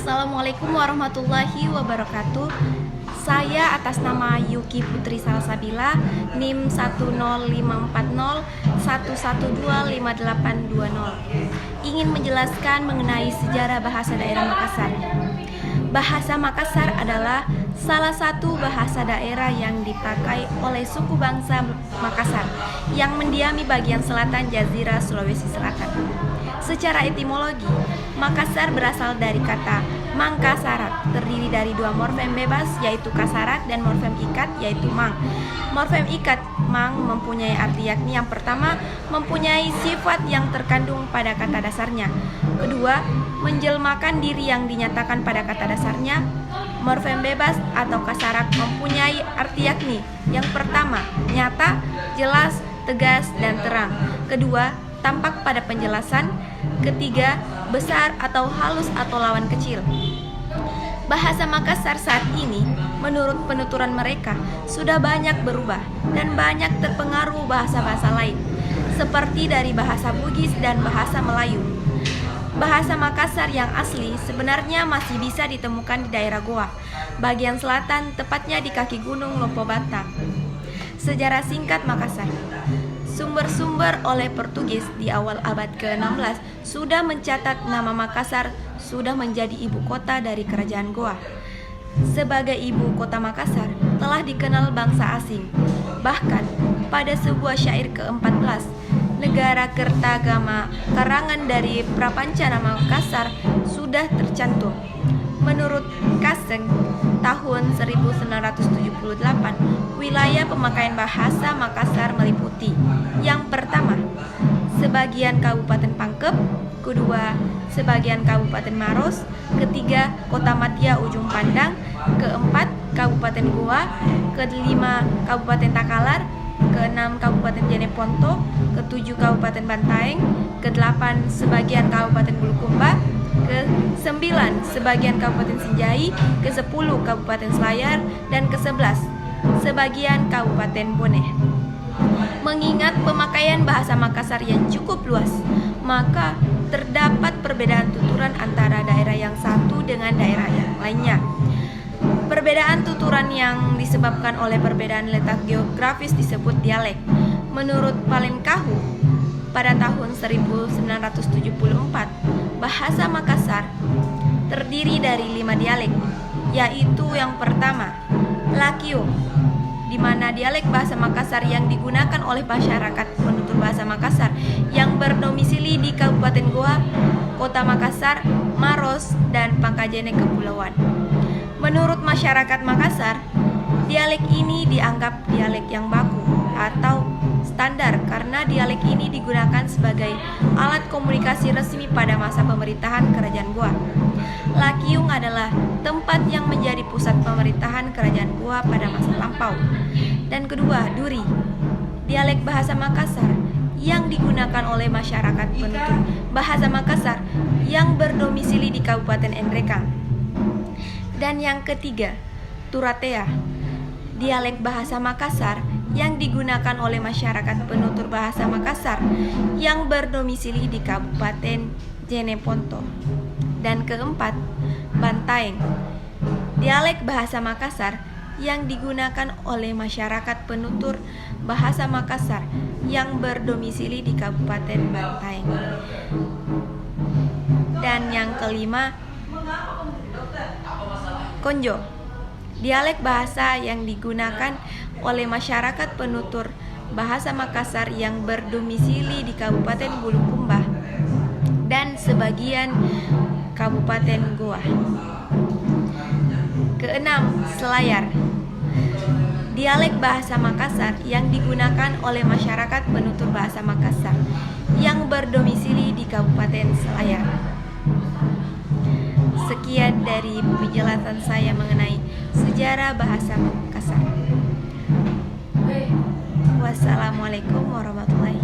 Assalamualaikum warahmatullahi wabarakatuh. Saya atas nama Yuki Putri Salsabila, NIM 1054011258820, ingin menjelaskan mengenai sejarah bahasa daerah Makassar. Bahasa Makassar adalah salah satu bahasa daerah yang dipakai oleh suku bangsa Makassar yang mendiami bagian selatan Jazirah Sulawesi Selatan. Secara etimologi, Makassar berasal dari kata Mangkasarat, terdiri dari dua morfem bebas yaitu kasarat dan morfem ikat yaitu mang. Morfem ikat mang mempunyai arti yakni yang pertama mempunyai sifat yang terkandung pada kata dasarnya. Kedua, menjelmakan diri yang dinyatakan pada kata dasarnya. Morfem bebas atau kasarat mempunyai arti yakni yang pertama nyata, jelas, tegas, dan terang. Kedua, tampak pada penjelasan. Ketiga, besar atau halus atau lawan kecil. Bahasa Makassar saat ini, menurut penuturan mereka, sudah banyak berubah dan banyak terpengaruh bahasa-bahasa lain, seperti dari bahasa Bugis dan bahasa Melayu. Bahasa Makassar yang asli sebenarnya masih bisa ditemukan di daerah Goa, bagian selatan, tepatnya di kaki gunung Lompo Batam. Sejarah singkat Makassar. Sumber-sumber oleh Portugis di awal abad ke-16 sudah mencatat nama Makassar sudah menjadi ibu kota dari kerajaan Goa. Sebagai ibu kota Makassar telah dikenal bangsa asing. Bahkan pada sebuah syair ke-14, Negara Kertagama karangan dari Prapancana Makassar sudah tercantum. Menurut Kaseng, tahun 1978, wilayah pemakaian bahasa Makassar meliputi: yang pertama, sebagian Kabupaten Pangkep; kedua, sebagian Kabupaten Maros; ketiga, Kota Matia Ujung Pandang; keempat, Kabupaten Goa; kelima, Kabupaten Takalar; keenam, Kabupaten Jeneponto; ketujuh, Kabupaten Bantaeng; kedelapan, sebagian Kabupaten Bulukumba; ke-9 sebagian Kabupaten Sinjai, ke-10 Kabupaten Selayar, dan ke-11 sebagian Kabupaten Bone. Mengingat pemakaian bahasa Makassar yang cukup luas, maka terdapat perbedaan tuturan antara daerah yang satu dengan daerah yang lainnya. Perbedaan tuturan yang disebabkan oleh perbedaan letak geografis disebut dialek. Menurut Palenkahu, pada tahun 1974, bahasa Makassar terdiri dari 5 dialek, yaitu yang pertama, Lakio, di mana dialek bahasa Makassar yang digunakan oleh masyarakat penutur bahasa Makassar yang berdomisili di Kabupaten Goa, Kota Makassar, Maros, dan Pangkajene Kepulauan. Menurut masyarakat Makassar, dialek ini dianggap dialek yang baku atau standar karena dialek ini digunakan sebagai alat komunikasi resmi pada masa pemerintahan Kerajaan Goa. Lakiung adalah tempat yang menjadi pusat pemerintahan Kerajaan Goa pada masa lampau. Dan kedua, Duri, dialek bahasa Makassar yang digunakan oleh masyarakat penutur bahasa Makassar yang berdomisili di Kabupaten Endrekang. Dan yang ketiga, Turatea, dialek bahasa Makassar yang digunakan oleh masyarakat penutur bahasa Makassar yang berdomisili di Kabupaten Jeneponto. Dan keempat, Bantaeng, dialek bahasa Makassar yang digunakan oleh masyarakat penutur bahasa Makassar yang berdomisili di Kabupaten Bantaeng. Dan yang kelima, Konjo, dialek bahasa yang digunakan oleh masyarakat penutur bahasa Makassar yang berdomisili di Kabupaten Bulukumba dan sebagian Kabupaten Goa. Keenam, Selayar, dialek bahasa Makassar yang digunakan oleh masyarakat penutur bahasa Makassar yang berdomisili di Kabupaten Selayar. Sekian dari penjelasan saya mengenai sejarah bahasa Makassar. Wassalamualaikum warahmatullahi